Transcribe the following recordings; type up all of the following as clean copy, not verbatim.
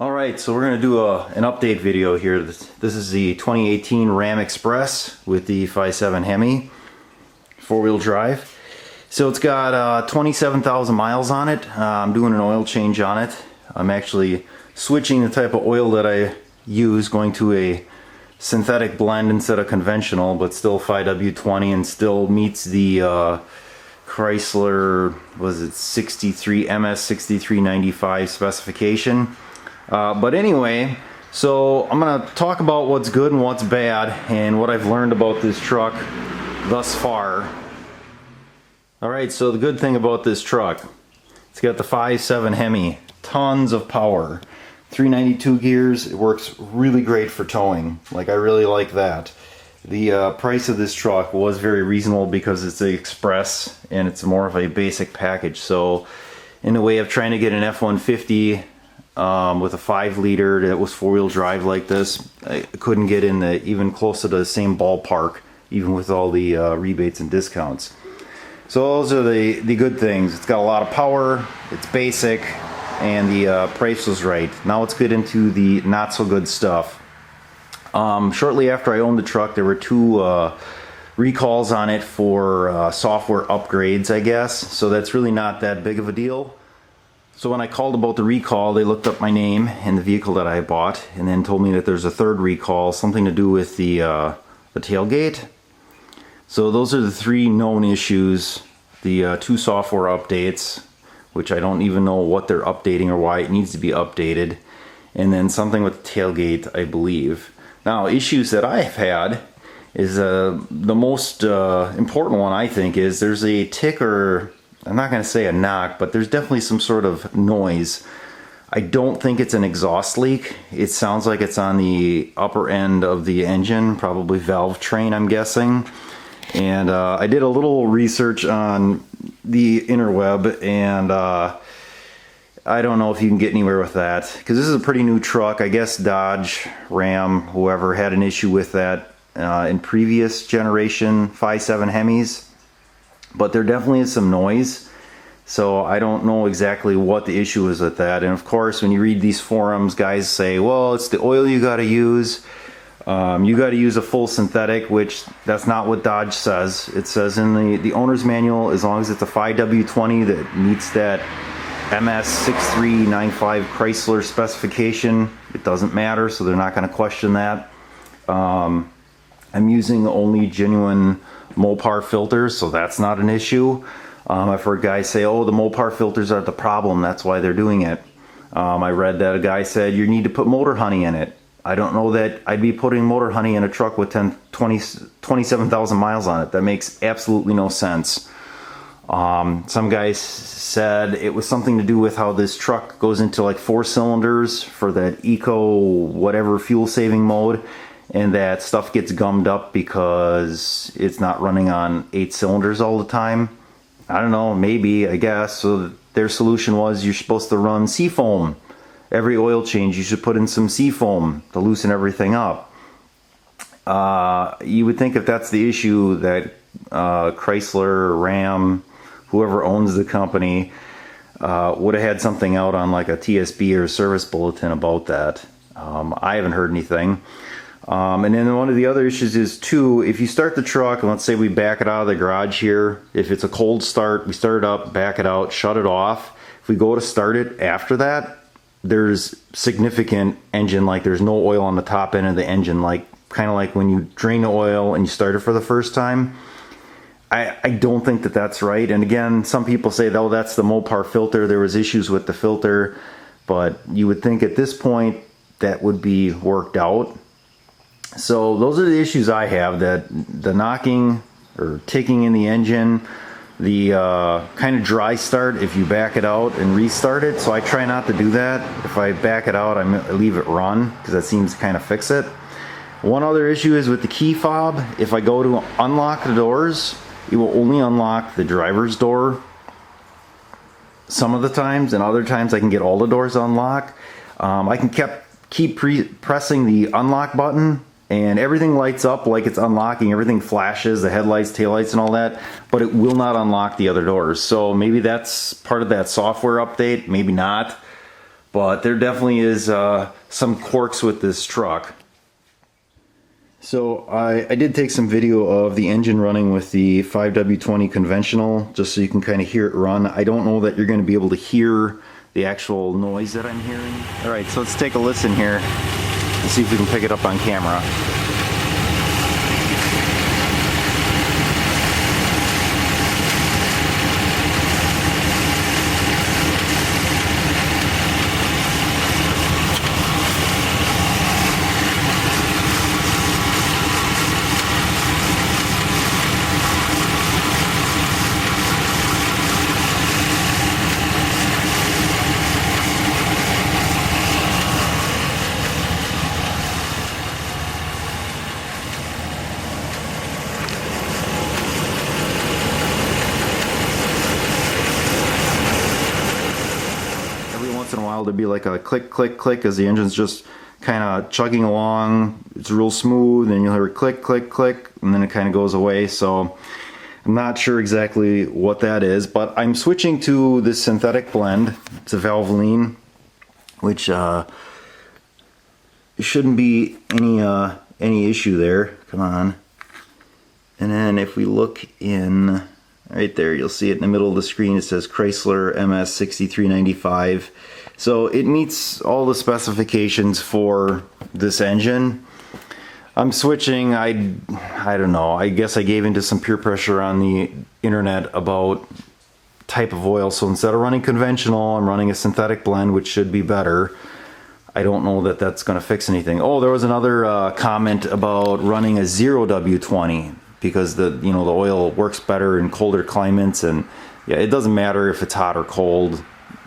Alright, so we're going to do an update video here. This is the 2018 Ram Express with the 5.7 Hemi, four-wheel drive. So it's got 27,000 miles on it. I'm doing an oil change on it. I'm actually switching the type of oil that I use, going to a synthetic blend instead of conventional, but still 5W20 and still meets the Chrysler, was it 63 MS 6395 specification. But anyway, so I'm going to talk about what's good and what's bad and what I've learned about this truck thus far. Alright, so the good thing about this truck, it's got the 5.7 Hemi, tons of power, 392 gears. It works really great for towing. Like, I really like that. The price of this truck was very reasonable because it's the Express and it's more of a basic package. So in the way of trying to get an F-150 with a 5-liter that was four-wheel drive like this, I couldn't get in the even close to the same ballpark, even with all the rebates and discounts. So those are the good things. It's got a lot of power, it's basic, and the price was right. Now let's get into the not so good stuff. Shortly after I owned the truck, there were two recalls on it for software upgrades, I guess. So that's really not that big of a deal. So when I called about the recall, they looked up my name and the vehicle that I bought, and then told me that there's a third recall, something to do with the tailgate. So those are the three known issues. The two software updates, which I don't even know what they're updating or why it needs to be updated, and then something with the tailgate, I believe. Now, issues that I've had is the most important one, I think, is there's a tick, or I'm not going to say a knock, but there's definitely some sort of noise. I don't think it's an exhaust leak. It sounds like it's on the upper end of the engine, probably valve train, I'm guessing. And I did a little research on the interweb, and I don't know if you can get anywhere with that, because this is a pretty new truck. I guess Dodge, Ram, whoever had an issue with that in previous generation 5.7 Hemis. But there definitely is some noise, so I don't know exactly what the issue is with that. And of course, when you read these forums, guys say, well, it's the oil you got to use. You got to use a full synthetic, which that's not what Dodge says. It says in the owner's manual, as long as it's a 5W20 that meets that MS 6395 Chrysler specification, it doesn't matter, so they're not going to question that. I'm using only genuine Mopar filters, so that's not an issue. I've heard guys say, oh, the Mopar filters are the problem, that's why they're doing it. I read that a guy said you need to put motor honey in it. I don't know that I'd be putting motor honey in a truck with 27,000 miles on it. That makes absolutely no sense. Some guys said it was something to do with how this truck goes into like 4 cylinders for that eco whatever fuel saving mode, and that stuff gets gummed up because it's not running on 8 cylinders all the time. I don't know, maybe, I guess. So their solution was you're supposed to run seafoam. Every oil change you should put in some seafoam to loosen everything up. You would think if that's the issue that Chrysler, Ram, whoever owns the company would have had something out on like a TSB or service bulletin about that. I haven't heard anything. And then one of the other issues is too, if you start the truck and let's say we back it out of the garage here, if it's a cold start, we start it up, back it out, shut it off. If we go to start it after that, there's significant engine, like there's no oil on the top end of the engine, like kind of like when you drain the oil and you start it for the first time. I don't think that that's right. And again, some people say, oh, that's the Mopar filter, there was issues with the filter, but you would think at this point that would be worked out. So those are the issues I have, that the knocking or ticking in the engine, the kind of dry start if you back it out and restart it. So I try not to do that. If I back it out, I leave it run, because that seems to kind of fix it. One other issue is with the key fob. If I go to unlock the doors, it will only unlock the driver's door some of the times, and other times I can get all the doors unlocked. I can keep pressing the unlock button, and everything lights up like it's unlocking, everything flashes, the headlights, taillights and all that, but it will not unlock the other doors. So maybe that's part of that software update, maybe not. but there definitely is some quirks with this truck. So I did take some video of the engine running with the 5W20 conventional, just so you can kind of hear it run. I don't know that you're going to be able to hear the actual noise that I'm hearing. Alright, so let's take a listen here and see if we can pick it up on camera. In a while there'd be like a click click click as the engine's just kind of chugging along. It's real smooth, and you'll hear click click click, and then it kind of goes away. So I'm not sure exactly what that is, but I'm switching to this synthetic blend. It's a Valvoline, which shouldn't be any issue there. Come on. And then if we look in right there, you'll see it in the middle of the screen. It says Chrysler MS 6395. So it meets all the specifications for this engine. I'm switching. I don't know. I guess I gave into some peer pressure on the internet about type of oil. So instead of running conventional, I'm running a synthetic blend, which should be better. I don't know that that's going to fix anything. Oh, there was another comment about running a 0W20 because the oil works better in colder climates, and yeah, it doesn't matter if it's hot or cold.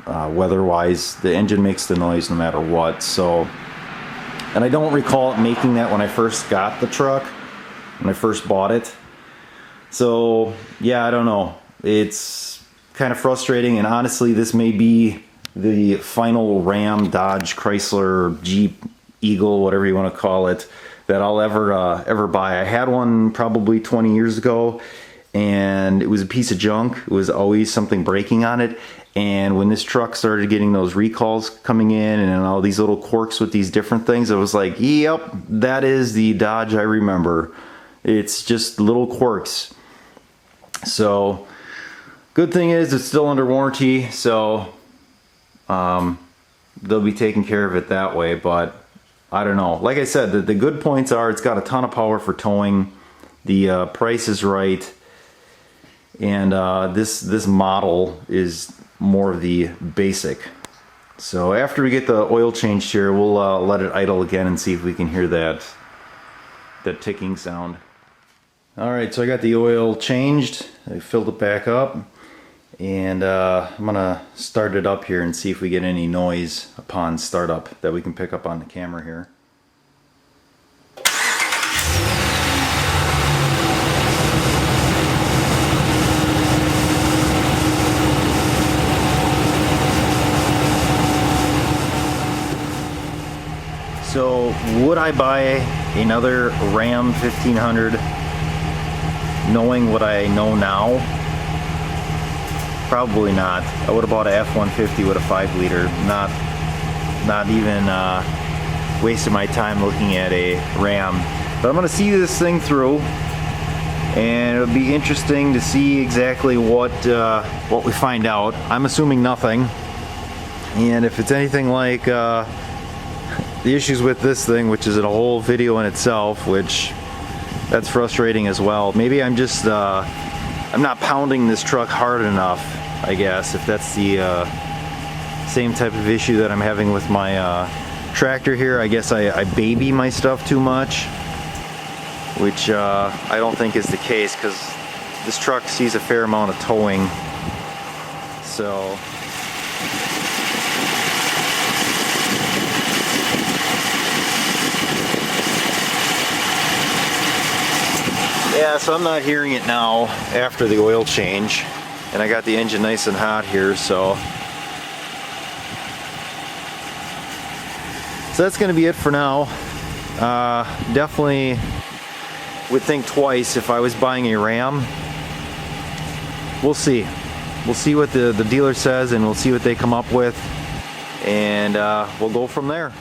Weather-wise, the engine makes the noise no matter what. So, and I don't recall it making that when I first got the truck, when I first bought it. So yeah, I don't know. It's kind of frustrating, and honestly, this may be the final Ram, Dodge, Chrysler, Jeep, Eagle, whatever you want to call it, that I'll ever buy. I had one probably 20 years ago, and it was a piece of junk. It was always something breaking on it. And when this truck started getting those recalls coming in and all these little quirks with these different things, I was like, yep, that is the Dodge I remember. It's just little quirks. So good thing is it's still under warranty, so they'll be taking care of it that way. But I don't know. Like I said, the good points are it's got a ton of power for towing. The price is right. And this model is more of the basic. So after we get the oil changed here, we'll let it idle again and see if we can hear that ticking sound. Alright, so I got the oil changed. I filled it back up, and I'm gonna start it up here and see if we get any noise upon startup that we can pick up on the camera here. So would I buy another Ram 1500 knowing what I know now? Probably not. I would have bought a F-150 with a 5-liter, not even wasting my time looking at a Ram. But I'm going to see this thing through, and it'll be interesting to see exactly what we find out. I'm assuming nothing, and if it's anything like the issues with this thing, which is a whole video in itself, which that's frustrating as well. Maybe I'm just I'm not pounding this truck hard enough, I guess, if that's the same type of issue that I'm having with my tractor here. I guess I baby my stuff too much, which I don't think is the case, because this truck sees a fair amount of towing. So yeah, so I'm not hearing it now after the oil change, and I got the engine nice and hot here, so that's going to be it for now. Definitely would think twice if I was buying a Ram. We'll see what the dealer says, and we'll see what they come up with, and we'll go from there.